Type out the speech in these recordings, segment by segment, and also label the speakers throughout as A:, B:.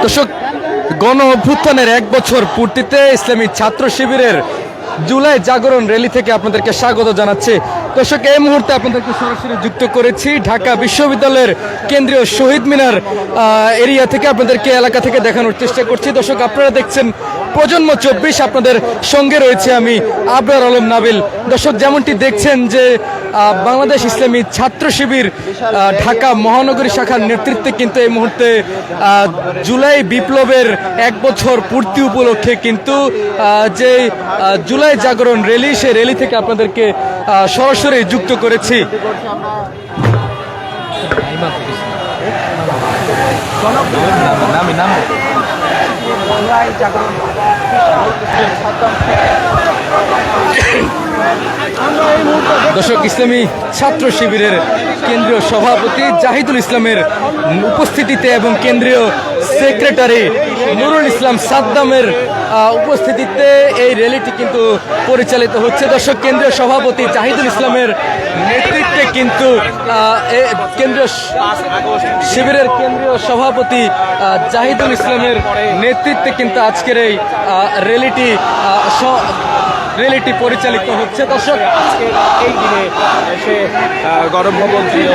A: দর্শক, গণ অভ্যুত্থানের 1 বছর পূর্তিতে ইসলামী ছাত্র শিবিরের জুলাই জাগরণ র্যালি থেকে আপনাদেরকে স্বাগত জানাচ্ছি। দর্শক, এই মুহূর্তে আপনাদেরকে সরাসরি যুক্ত করেছি ঢাকা বিশ্ববিদ্যালয়ের কেন্দ্রীয় শহীদ মিনার এরিয়া থেকে, আপনাদেরকে এলাকা থেকে দেখানোর চেষ্টা করছি। দর্শক, আপনারা দেখছেন প্রজন্ম 24, আপনাদের সঙ্গে রয়েছে আমি আবরার আলম নাবিল। দর্শক, যেমনটি দেখছেন যে বাংলাদেশ ইসলামী ছাত্র শিবির ঢাকা মহানগরী শাখার নেতৃত্বে কিন্তু এই মুহূর্তে জুলাই বিপ্লবের 1 বছর পূর্তি উপলক্ষে কিন্তু যে জুলাই জাগরণ র্যালি, সেই র্যালি থেকে আপনাদেরকে সরাসরি যুক্ত করেছি। দর্শক, ইসলামী ছাত্র শিবিরের কেন্দ্রীয় সভাপতি জাহিদুল ইসলামের উপস্থিতিতে এবং কেন্দ্রীয় সেক্রেটারি নুরুল ইসলাম সাদ্দামের উপস্থিতিতে এই র্যালিটি কিন্তু পরিচালিত হচ্ছে। দর্শক, কেন্দ্রীয় সভাপতি জাহিদুল ইসলামের নেতৃত্বে কিন্তু কেন্দ্রীয় শিবিরের কেন্দ্রীয় সভাপতি জাহিদুল ইসলামের নেতৃত্বে কিন্তু আজকের এই র্যালিটি পরিচালিত হচ্ছে। দর্শক,
B: আজকে এই দিনে সে গণভবন দিয়ে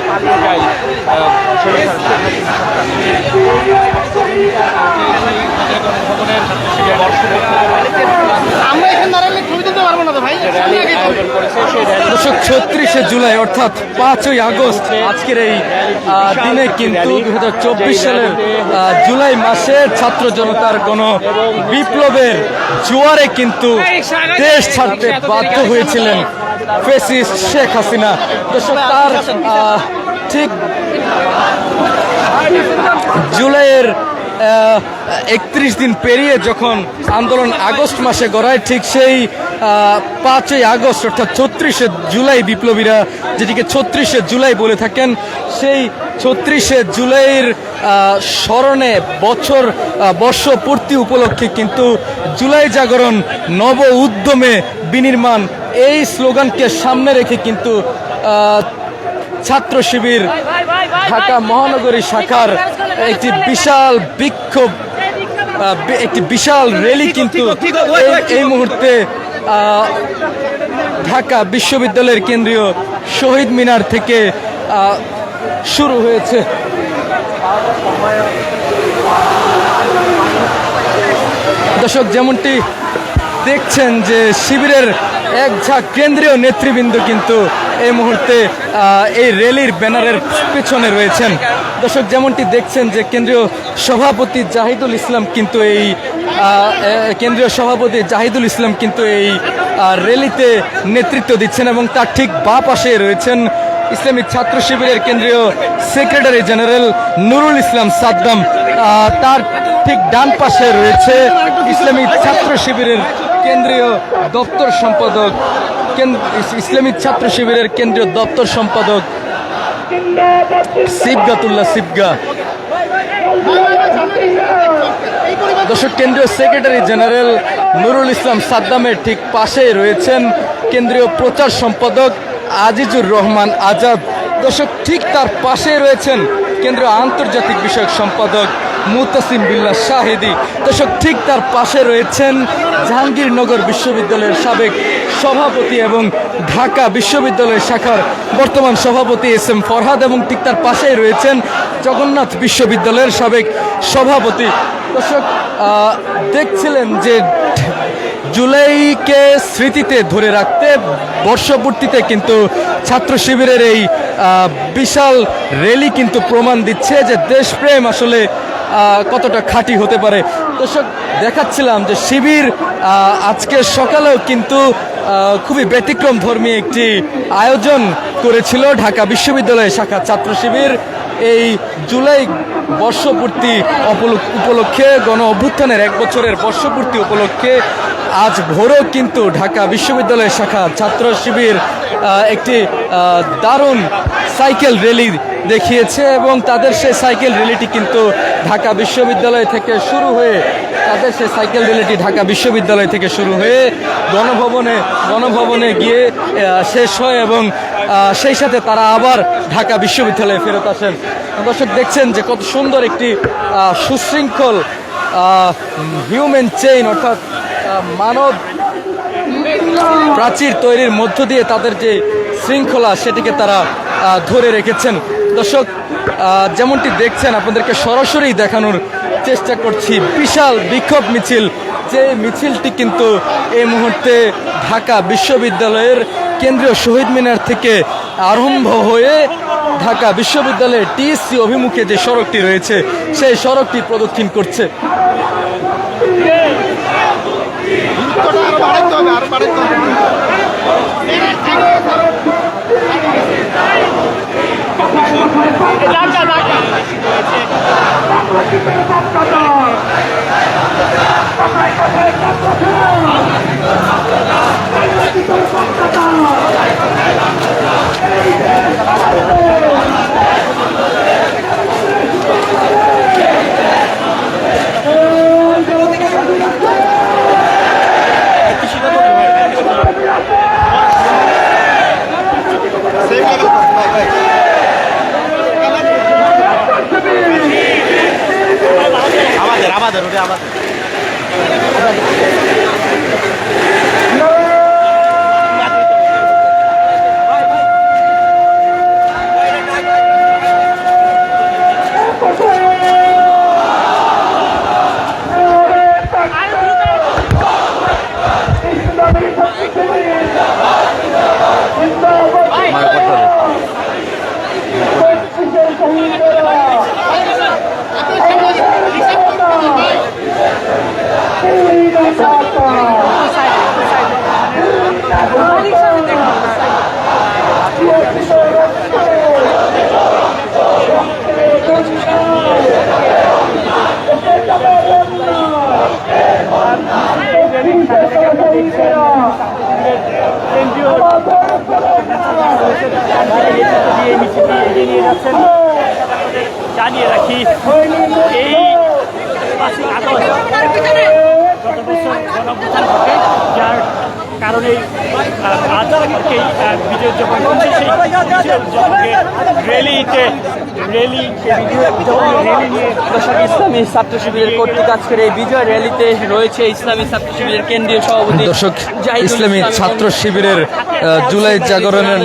B: পালিয়ে যায়
A: দর্শক, 36শে জুলাই অর্থাৎ 5ই আগস্ট আজকের এই দিনে কিন্তু 2024 সালের জুলাই মাসে ছাত্র জনতার গণ বিপ্লবের জোয়ারে কিন্তু দেশ ছাড়তে বাধ্য হয়েছিলেন ফ্যাসিস্ট শেখ হাসিনা। দর্শক, তার ঠিক জুলাইয়ের 31 দিন পেরিয়ে যখন আন্দোলন আগস্ট মাসে গড়ায়, ঠিক সেই 5ই আগস্ট অর্থাৎ 36শে জুলাই বিপ্লবীরা যেটিকে 36শে জুলাই বলে থাকেন, সেই 36শে জুলাইয়ের স্মরণে বর্ষপূর্তি উপলক্ষে কিন্তু জুলাই জাগরণ নব উদ্যমে বিনির্মাণ এই স্লোগানকে সামনে রেখে কিন্তু ছাত্র শিবির ঢাকা মহানগরী শাখার একটি বিশাল বিক্ষোভ, একটি বিশাল র্যালি কিন্তু এই মুহূর্তে ঢাকা বিশ্ববিদ্যালয়ের কেন্দ্রীয় শহীদ মিনার থেকে শুরু হয়েছে। দর্শক, যেমনটি দেখছেন যে শিবিরের এক ঝাঁক কেন্দ্রীয় নেতৃবৃন্দ কিন্তু এই মুহূর্তে এই র্যালির ব্যানারের পেছনে রয়েছেন। দর্শক, যেমনটি দেখছেন যে কেন্দ্রীয় সভাপতি জাহিদুল ইসলাম কিন্তু এই র্যালিতে নেতৃত্ব দিচ্ছেন এবং তার ঠিক বাঁ পাশে রয়েছেন ইসলামী ছাত্র শিবিরের কেন্দ্রীয় সেক্রেটারি জেনারেল নুরুল ইসলাম সাদ্দাম। তার ঠিক ডান পাশে রয়েছে ইসলামী ছাত্র শিবিরের কেন্দ্রীয় দপ্তর সম্পাদক সিবগাতুল্লাহ সিবগা। দর্শক, কেন্দ্রীয় সেক্রেটারি জেনারেল নুরুল ইসলাম সাদ্দামের ঠিক পাশে রয়েছেন কেন্দ্রীয় প্রচার সম্পাদক আজিজুর রহমান আজাদ। দর্শক, ঠিক তার পাশে রয়েছেন কেন্দ্রীয় আন্তর্জাতিক বিষয়ক সম্পাদক মুতাসিম বিল্লাহ শাহিদি। দর্শক, ঠিক তার পাশে রয়েছেন জাহাঙ্গীরনগর বিশ্ববিদ্যালয়ের সাবেক সভাপতি এবং ঢাকা বিশ্ববিদ্যালয় শাখার বর্তমান সভাপতি SM ফরহাদ, এবং ঠিক তার পাশেই রয়েছেন জগন্নাথ বিশ্ববিদ্যালয়ের সাবেক সভাপতি। দর্শক, দেখছিলেন যে জুলাইকে স্মৃতিতে ধরে রাখতে বর্ষপূর্তিতে কিন্তু ছাত্র শিবিরের এই বিশাল র্যালি কিন্তু প্রমাণ দিচ্ছে যে দেশপ্রেম আসলে কতটা খাঁটি হতে পারে। দর্শক, দেখাচ্ছিলাম যে শিবির আজকে সকালেও কিন্তু খুবই ব্যতিক্রম ধর্মী একটি আয়োজন করেছিল ঢাকা বিশ্ববিদ্যালয় শাখা ছাত্র শিবির। এই জুলাই বর্ষপূর্তি উপলক্ষে, গণ অভ্যুত্থানের 1 বছরের বর্ষপূর্তি উপলক্ষে আজ ভোরেও কিন্তু ঢাকা বিশ্ববিদ্যালয় শাখা ছাত্র শিবির একটি দারুণ সাইকেল র্যালি দেখিয়েছে এবং তাদের সেই সাইকেল র্যালিটি কিন্তু ঢাকা বিশ্ববিদ্যালয় থেকে শুরু হয়ে তাদের সেই সাইকেল র্যালিটি ঢাকা বিশ্ববিদ্যালয় থেকে শুরু হয়ে গণভবনে গিয়ে শেষ হয় এবং সেই সাথে তারা আবার ঢাকা বিশ্ববিদ্যালয়ে ফেরত আসেন। দর্শক দেখছেন যে কত সুন্দর একটি সুশৃঙ্খল হিউম্যান চেইন অর্থাৎ মানব প্রাচীর তৈরির মধ্য দিয়ে তাদের যে শৃঙ্খলা সেটিকে তারা ধরে রেখেছেন। দর্শক যেমনটি দেখছেন আপনাদেরকে সরাসরি দেখানোর চেষ্টা করছি বিশাল বিক্ষোভ মিছিল, যে মিছিলটি কিন্তু এই মুহূর্তে ঢাকা বিশ্ববিদ্যালয়ের কেন্দ্রীয় শহীদ মিনার থেকে আরম্ভ হয়ে ঢাকা বিশ্ববিদ্যালয়ের টিএসসি অভিমুখে যে সড়কটি রয়েছে সেই সড়কটি প্রদক্ষিণ করছে।
B: আমাদের ওটা আমাদের জানিয়ে রাখি এই 5ই আগস্ট গত বছর গণঅভ্যুত্থান ঘটে, যার কারণে বিজয় যখন হচ্ছে সেই র্যালি নিয়ে ইসলামী ছাত্র শিবিরের কর্তৃক আজকের এই বিজয় র্যালিতে রয়েছে ইসলামী ছাত্র শিবিরের কেন্দ্রীয় সভাপতি
A: দর্শক ইসলামী ছাত্র শিবিরের জুলাই জাগরণের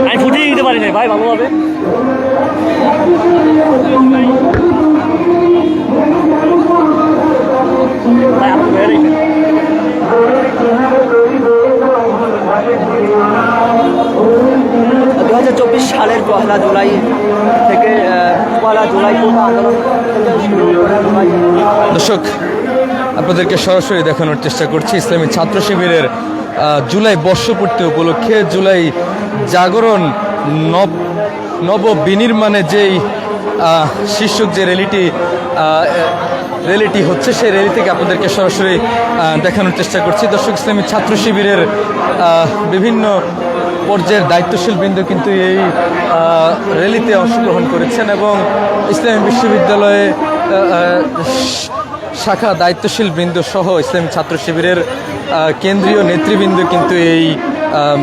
B: আমি ফুটিয়ে দিতে পারি না ভাই ভালোভাবে। সালের 1 জুলাই থেকে 1 জুলাই আন্দোলন
A: দর্শক আপনাদেরকে সরাসরি দেখানোর চেষ্টা করছি ইসলামী ছাত্র শিবিরের জুলাই বর্ষপূর্তি উপলক্ষে জুলাই জাগরণ নব বিনির্মাণে যেই শীর্ষক যে র্যালিটি হচ্ছে সেই র্যালি থেকে আপনাদেরকে সরাসরি দেখানোর চেষ্টা করছি। দর্শক ইসলামী ছাত্র শিবিরের বিভিন্ন পর্যায়ের দায়িত্বশীল বৃন্দ কিন্তু এই র্যালিতে অংশগ্রহণ করেছেন এবং ইসলামী বিশ্ববিদ্যালয়ে শাখা দায়িত্বশীল বৃন্দ সহ ইসলামী ছাত্র শিবিরের কেন্দ্রীয় নেতৃবৃন্দ কিন্তু এই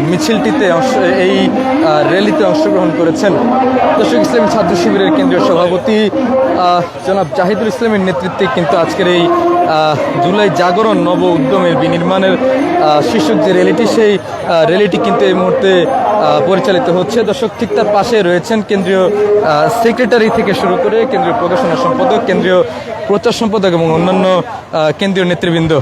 A: মিছিলটিতে এই র্যালিতে অংশগ্রহণ করেছেন। দর্শক, ইসলামী ছাত্র শিবিরের কেন্দ্রীয় সভাপতি জনাব জাহিদুল ইসলামের নেতৃত্বে কিন্তু আজকের এই জুলাই জাগরণ নব উদ্যমের বিনির্মাণের শীর্ষক যে র্যালিটি, সেই র্যালিটি কিন্তু এই মুহূর্তে পরিচালিত হচ্ছে। দর্শক, ঠিক তার পাশে রয়েছেন কেন্দ্রীয় সেক্রেটারি থেকে শুরু করে কেন্দ্রীয় প্রকাশনা সম্পাদক, কেন্দ্রীয় প্রচার সম্পাদক এবং অন্যান্য কেন্দ্রীয় নেতৃবৃন্দ।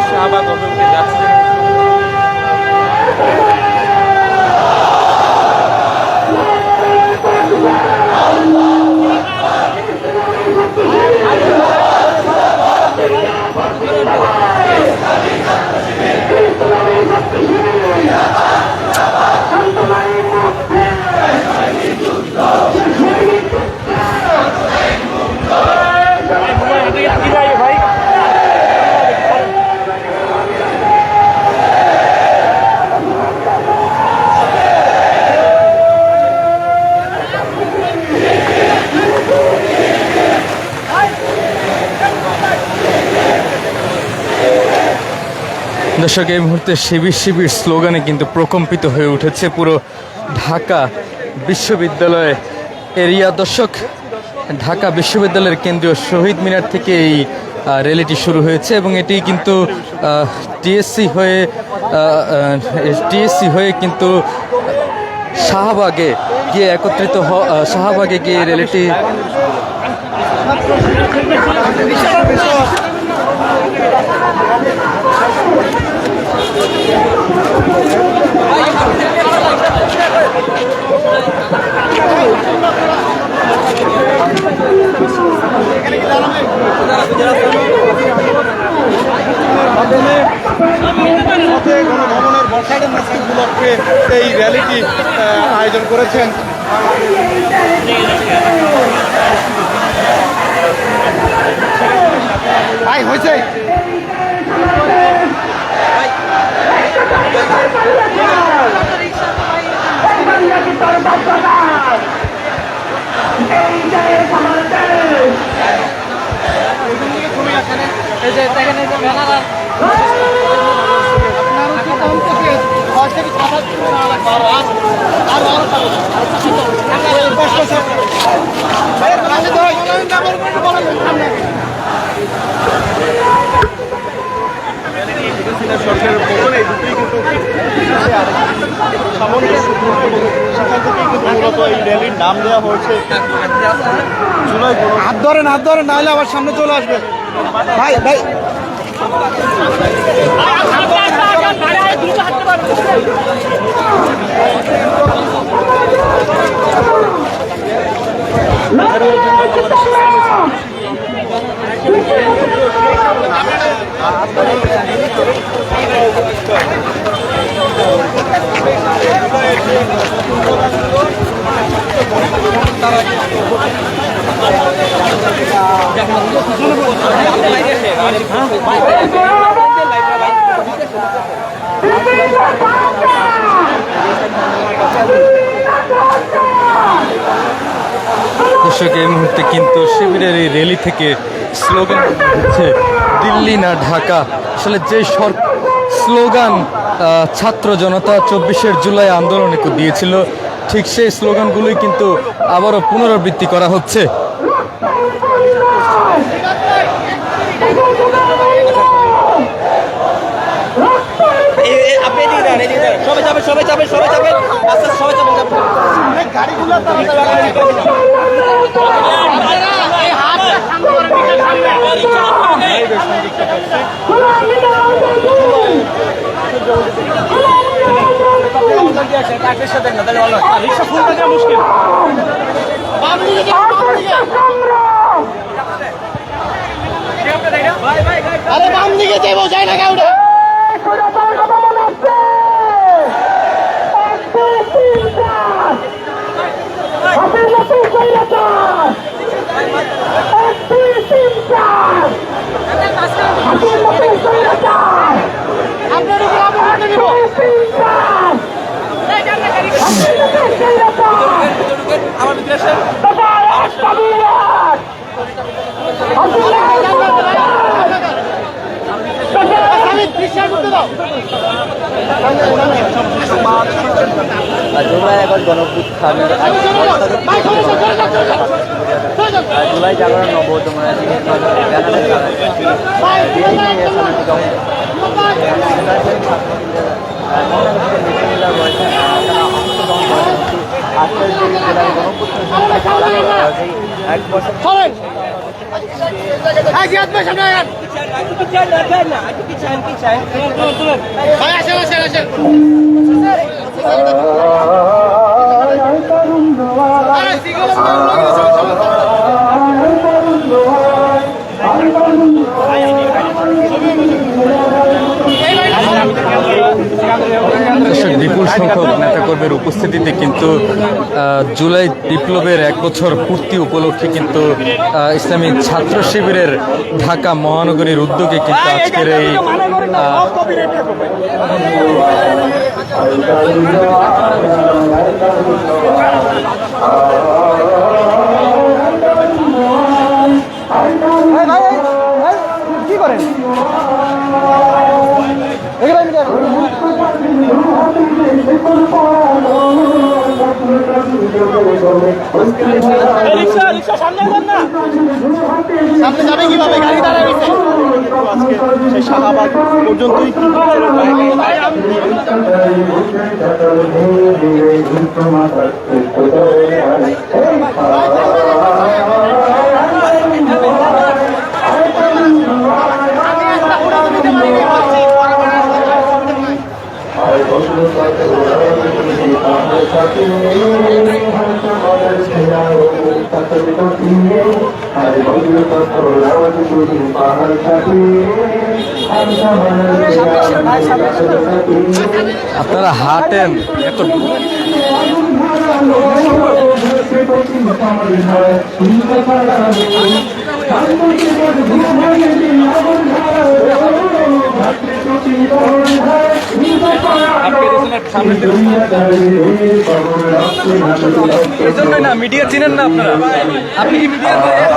A: শাহবাগ অভিমুখে যাচ্ছে। দর্শক, এই মুহূর্তে শিবির শিবির স্লোগানে কিন্তু প্রকম্পিত হয়ে উঠেছে পুরো ঢাকা বিশ্ববিদ্যালয় এরিয়া। দর্শক, ঢাকা বিশ্ববিদ্যালয়ের কেন্দ্রীয় শহীদ মিনার থেকে এই র্যালিটি শুরু হয়েছে এবং এটি কিন্তু টিএসসি হয়ে কিন্তু শাহবাগে গিয়ে শাহবাগে গিয়ে র্যালিটি
C: এই র্যালিটি আয়োজন করেছেন। ভাই হয়েছে সরকারের পতন, এই দুটোই কিন্তু সেখান থেকেই কিন্তু মূলত এই র্যালির নাম দেওয়া হয়েছে জুলাই। হাত ধরেন নাহলে আবার সামনে চলে আসবে। ভাই ভাই
A: দর্শক, এই মুহূর্তে কিন্তু শিবিরের এই র্যালি থেকে স্লোগান হচ্ছে দিল্লি না ঢাকা। আসলে যে স্লোগান ছাত্র জনতা 24 জুলাই আন্দোলনে দিয়েছিল, ঠিক সেই স্লোগানগুলোই কিন্তু আবারও পুনরাবৃত্তি করা হচ্ছে।
B: সবাই যাবে
C: গাড়িগুলো রিক্সা ফুলটা দেওয়া মুশকিল। আরে বাম দিকে যাবো যায় না কাউটা
B: জুলাই আগস্ট গণপুত্থানের জুলাই জাগরণ নবতম এক বছর
A: বিপুল সংখ্যক নেতাকর্মীর উপস্থিতিতে কিন্তু জুলাই বিপ্লবের 1 বছর পূর্তি উপলক্ষে কিন্তু ইসলামী ছাত্র শিবিরের ঢাকা মহানগরীর উদ্যোগে কিন্তু আজকের এই
C: কি করেন সামনে যাবে কিভাবে গাড়ি দাঁড়ায় রয়েছে আজকে সেই শাহবাগ পর্যন্তই
A: আপনারা হাঁটেন এত এই জন্যই না মিডিয়া চিনেন না আপনারা আপনি কি মিডিয়া
D: আমরা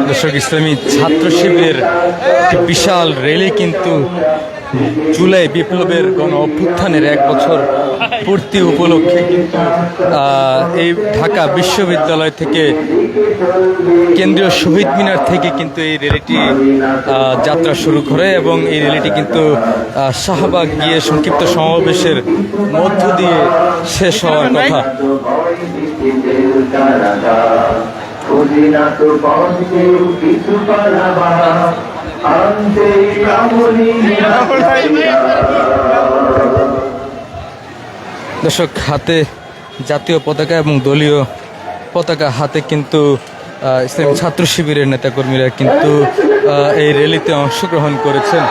A: দর্শক, ইসলামী ছাত্র শিবিরের একটি বিশাল র্যালি কিন্তু জুলাই বিপ্লবের গণ অভ্যুত্থানের 1 বছর পূর্তি উপলক্ষে কিন্তু এই ঢাকা বিশ্ববিদ্যালয় থেকে কেন্দ্রীয় শহীদ মিনার থেকে কিন্তু এই র্যালিটি যাত্রা শুরু করে এবং এই র্যালিটি কিন্তু শাহবাগ গিয়ে সংক্ষিপ্ত সমাবেশের মধ্য দিয়ে শেষ হওয়ার কথা। দর্শক, হাতে জাতীয় পতাকা এবং দলীয় পতাকা হাতে কিন্তু ইসলামী ছাত্র শিবিরের নেতাকর্মীরা কিন্তু এই র্যালিতে অংশগ্রহণ করেছেন।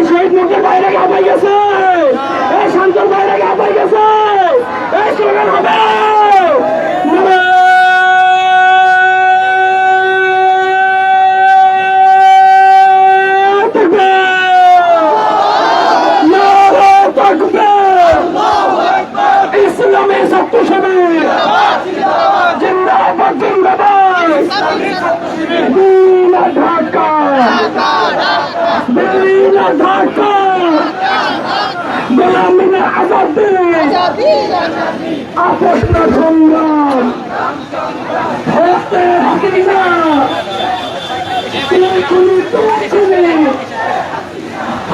D: শহীদ মুখের বাইরে গাবাই গেছে, এই শান্তর বাইরে গাবাই গেছে, এই স্লোগান হবে ইসলামী ছাত্র শিবির জিন্দাবাদ জিন্দাবাদ, ঢাকা ঢাকা গোলামিনা আজাদি আপোষ না সংগ্রাম হতে হাসিনা তুই খুনি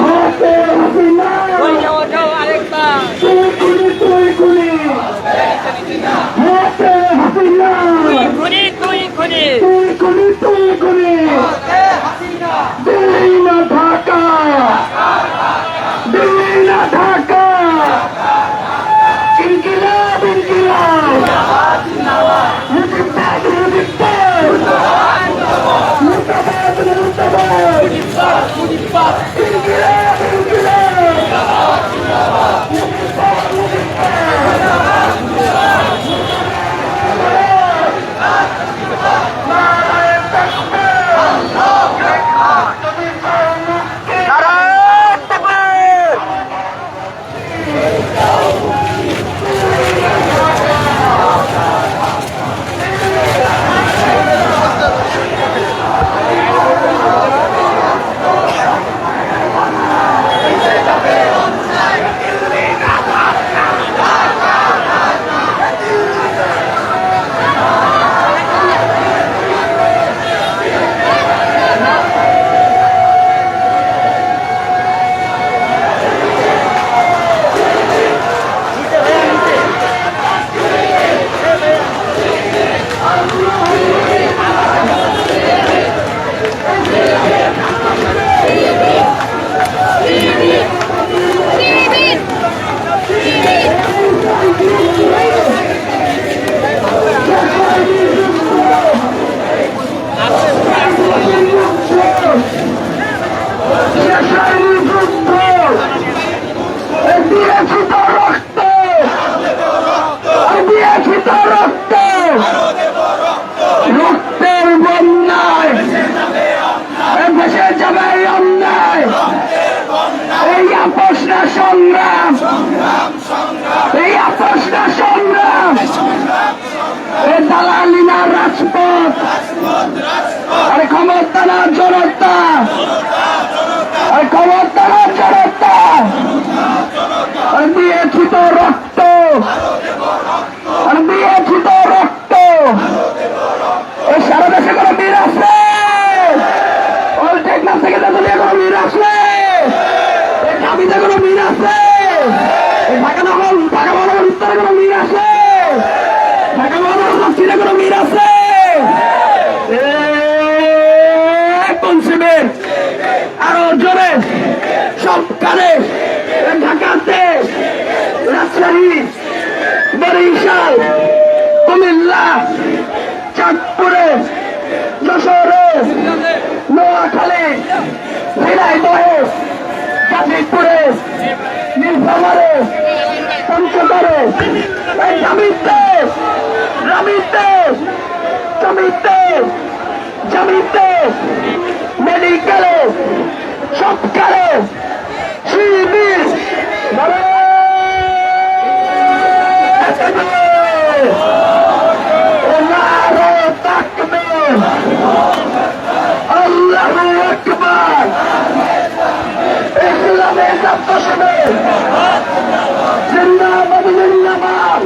D: হতে হাসিনা তুই খুনি হতে হাসিনা তুই খুনি দিল্লি না ঢাকা, দিল্লি না ঢাকা, ইনকিলাব ইনকিলাব, মুর্দাবাদ মুর্দাবাদ, মুর্দাবাদ মুর্দাবাদ। দিয়েছি তো রক্ত, এই সারা দেশে কোনো বীর আসলে, ওই টেকনাফ থেকে তেতুলিয়া কোনো বীর আসলে, এই ঢাবিতে কোনো বীর আসলে, এই ঢাকা মহানগর উত্তরে কোনো বীর আসলে, ঢাকা মহানগর দক্ষিণে কোনো বীর আছে? কোন শিবির? আরো জোরে সবখানে, ঢাকাতে, রাজশাহী, বরিশাল, কুমিল্লা, চাঁদপুরে, যশোরে, নোয়াখালী, ঝিনাইদহে, গাজীপুরে, নীলফামারে, পঞ্চগড়ে, জামিতে, রামিতে, জামিতে, মেডিকেলে, সবকালে শিবির আল্লাহু আকবার, ইসলামের ছাত্র শিবির জিন্দাবাদ জিন্দাবাদ।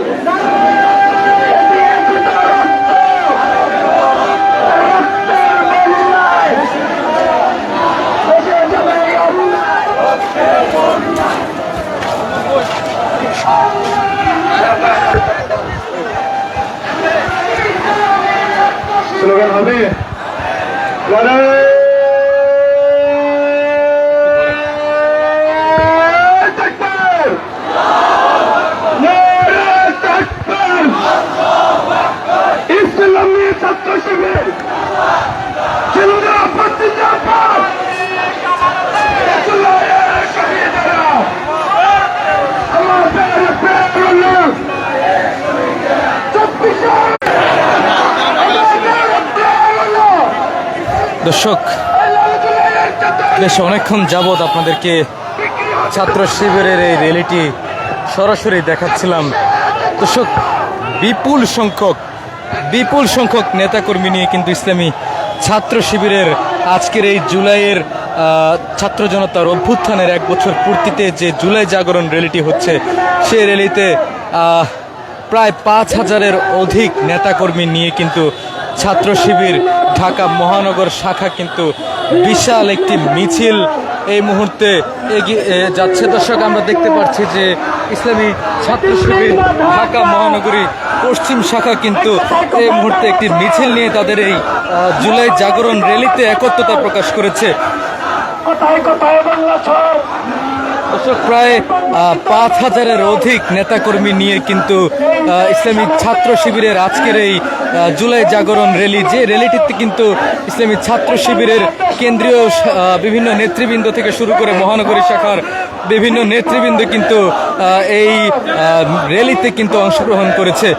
D: স্লোগান হবে ইসলামী ছাত্র শিবির
A: দর্শক, বেশ অনেকক্ষণ যাবৎ আপনাদেরকে ছাত্র শিবিরের এই র্যালিটি সরাসরি দেখাচ্ছিলাম। দর্শক, বিপুল সংখ্যক নেতাকর্মী নিয়ে কিন্তু ইসলামী ছাত্র শিবিরের আজকের এই জুলাইয়ের ছাত্র জনতার অভ্যুত্থানের 1 বছর পূর্তিতে যে জুলাই জাগরণ র্যালিটি হচ্ছে, সেই র্যালিতে প্রায় 5000-এর অধিক নেতাকর্মী নিয়ে কিন্তু ছাত্র শিবির ঢাকা মহানগর শাখা কিন্তু বিশাল একটি মিছিল এই মুহূর্তে এগিয়ে যাচ্ছে। দর্শক, আমরা দেখতে পাচ্ছি যে ইসলামী ছাত্র শিবির ঢাকা মহানগরী পশ্চিম শাখা কিন্তু এই মুহূর্তে একটি মিছিল নিয়ে তাদের এই জুলাই জাগরণ র্যালিতে একত্রতা প্রকাশ করেছে। দর্শক, প্রায় 5000-এর অধিক নেতাকর্মী নিয়ে কিন্তু ইসলামী ছাত্র শিবিরের আজকের এই জুলাই জাগরণ র্যালি, যে র্যালিটিতে কিন্তু ইসলামী ছাত্র শিবিরের কেন্দ্রীয় বিভিন্ন নেতৃবৃন্দ থেকে শুরু করে মহানগরী শাখার বিভিন্ন নেতৃবৃন্দ কিন্তু এই র্যালিতে কিন্তু অংশগ্রহণ করেছে।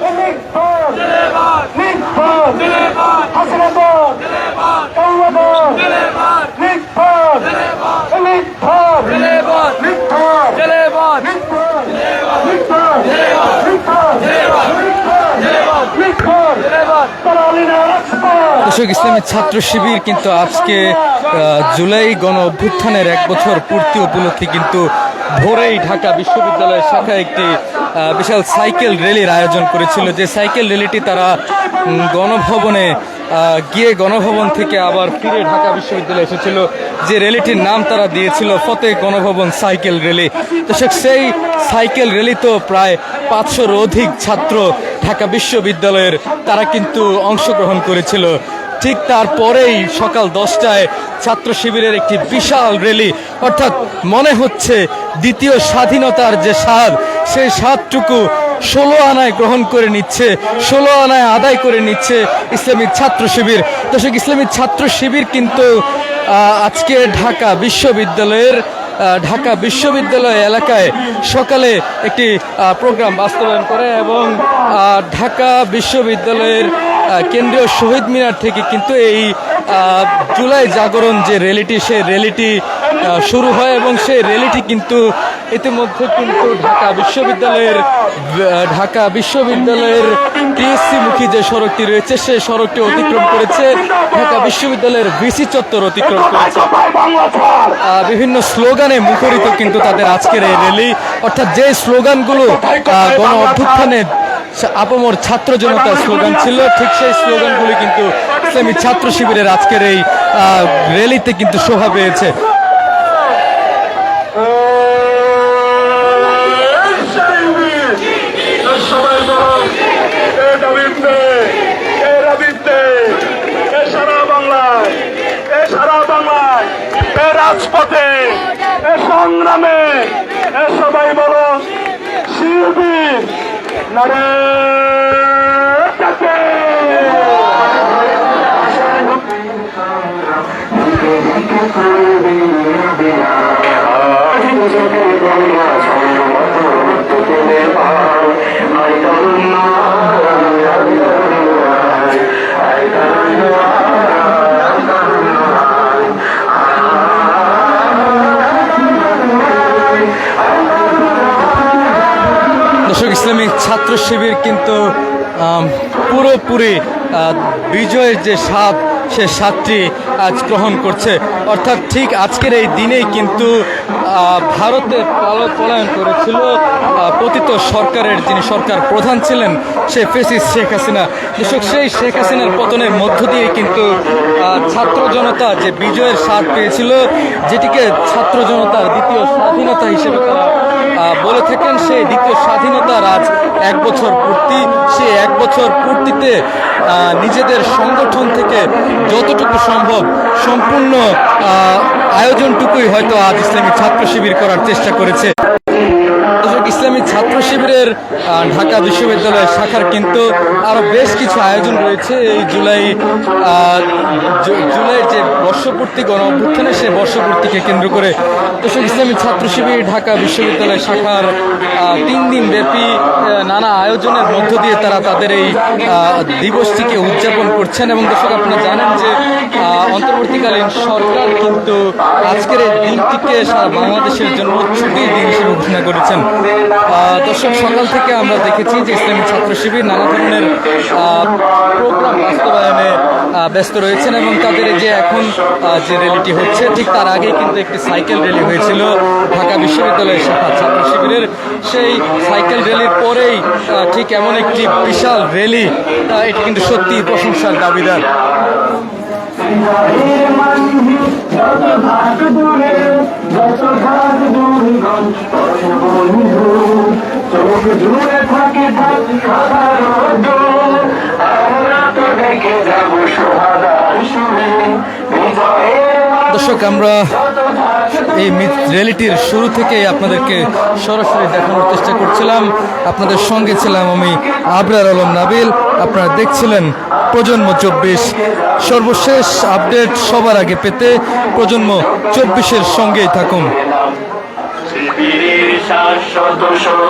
A: দর্শক, ইসলামী ছাত্র শিবির কিন্তু আজকে জুলাই গণ অভ্যুত্থানের 1 বছর পূর্তি উপলক্ষে কিন্তু ভোরেই ঢাকা বিশ্ববিদ্যালয়ের শাখায় একটি বিশাল সাইকেল র্যালির আয়োজন করেছিল। যে সাইকেল র্যালিটি তারা গণভবনে গিয়ে গণভবন থেকে আবার ফিরে ঢাকা বিশ্ববিদ্যালয়ে এসেছিল। যে র্যালিটির নাম তারা দিয়েছিল ফতেহ গণভবন সাইকেল র্যালি। দর্শক, সেই সাইকেল র্যালিতেও প্রায় 500-র অধিক ছাত্র ঢাকা বিশ্ববিদ্যালয়ের তারা কিন্তু অংশগ্রহণ করেছিল। ঠিক তারপরেই সকাল 10টায় ছাত্র শিবিরের একটি বিশাল র্যালি, অর্থাৎ মনে হচ্ছে দ্বিতীয় স্বাধীনতার যে স্বাদ, সেই স্বাদটুকু 16 আনায় গ্রহণ করে নিচ্ছে, 16 আনায় আদায় করে নিচ্ছে ইসলামী ছাত্র শিবির। দর্শক, ইসলামী ছাত্র শিবির কিন্তু আজকে ঢাকা বিশ্ববিদ্যালয় এলাকায় সকালে একটি প্রোগ্রাম বাস্তবায়ন করে এবং ঢাকা বিশ্ববিদ্যালয়ের কেন্দ্রীয় শহীদ মিনার থেকে কিন্তু এই জুলাই জাগরণ যে র্যালিটি, সেই র্যালিটি শুরু হয় এবং সেই র্যালিটি কিন্তু ইতিমধ্যে কিন্তু ঢাকা বিশ্ববিদ্যালয়ের টিএসসি মুখী যে সড়কটি রয়েছে, সেই সড়কটি অতিক্রম করেছে, ঢাকা বিশ্ববিদ্যালয়ের ভিসি চত্বর অতিক্রম করেছে। বিভিন্ন স্লোগানে মুখরিত কিন্তু তাদের আজকের এই র্যালি, অর্থাৎ যে স্লোগানগুলো গণ অভ্যুত্থানে আপামর ছাত্র জনতার স্লোগান ছিল, ঠিক সেই স্লোগানগুলি কিন্তু ইসলামী ছাত্র শিবিরের আজকের এই র্যালিতে কিন্তু শোভা পেয়েছে।
D: রাজপথে সংগ্রামে সবাই বলো শিল্পী নারে
A: দর্শক, ইসলামী ছাত্র শিবির কিন্তু পুরোপুরি বিজয়ের যে স্বাদ সে স্বাদটি আজ গ্রহণ করছে। অর্থাৎ ঠিক আজকের এই দিনেই কিন্তু ভারতে পলায়ন করেছিল পতিত সরকারের যিনি সরকার প্রধান ছিলেন, সে ফেসিস্ট শেখ হাসিনা। দর্শক, সেই শেখ হাসিনার পতনের মধ্য দিয়ে কিন্তু ছাত্র জনতা যে বিজয়ের স্বাদ পেয়েছিল, যেটিকে ছাত্র জনতার দ্বিতীয় স্বাধীনতা হিসেবে তারা বলে থাকেন, সেই দ্বিতীয় স্বাধীনতার আজ 1 বছর পূর্তি। সেই 1 বছর পূর্তিতে নিজেদের সংগঠন থেকে যতটুকু সম্ভব সম্পূর্ণ আয়োজনটুকুই হয়তো আজ ইসলামী ছাত্র শিবির করার চেষ্টা করেছে। ইসলামী ছাত্র শিবিরের ঢাকা বিশ্ববিদ্যালয় শাখার কিন্তু আরো বেশ কিছু আয়োজন রয়েছে এই জুলাইয়ের যে বর্ষপূর্তি গণ অভ্যুত্থানে, সেই বর্ষপূর্তিকে কেন্দ্র করে ইসলামী ছাত্র শিবির ঢাকা বিশ্ববিদ্যালয় শাখার 3 দিন ব্যাপী নানা আয়োজনের মধ্য দিয়ে তারা তাদের এই দিবসটিকে উদযাপন করছেন। এবং দর্শক, আপনারা জানেন যে অন্তর্বর্তীকালীন সরকার কিন্তু আজকের এই দিনটিকে সারা বাংলাদেশের জন্য ছুটির দিন হিসেবে ঘোষণা করেছেন। দর্শক, সকাল থেকে আমরা দেখেছি যে ইসলামী ছাত্র শিবির নানা ধরনের প্রোগ্রাম বাস্তবায়নে ব্যস্ত রয়েছেন এবং তাদের যে এখন যে র্যালিটি হচ্ছে, ঠিক তার আগেই কিন্তু একটি সাইকেল র্যালি হয়েছিল ঢাকা বিশ্ববিদ্যালয়ের শাখা ছাত্র শিবিরের। সেই সাইকেল র্যালির পরেই ঠিক এমন একটি বিশাল র্যালি, এটি কিন্তু সত্যি প্রশংসার দাবিদার। দর্শক, আমরা এই র্যালিটির শুরু থেকে আপনাদেরকে সরাসরি দেখানোর চেষ্টা করছিলাম। আপনাদের সঙ্গে ছিলাম আমি আবরার আলম নাবিল। আপনারা দেখছিলেন প্রজন্ম 24। সর্বশেষ আপডেট সবার আগে পেতে প্রজন্ম 24-এর সঙ্গেই থাকুন।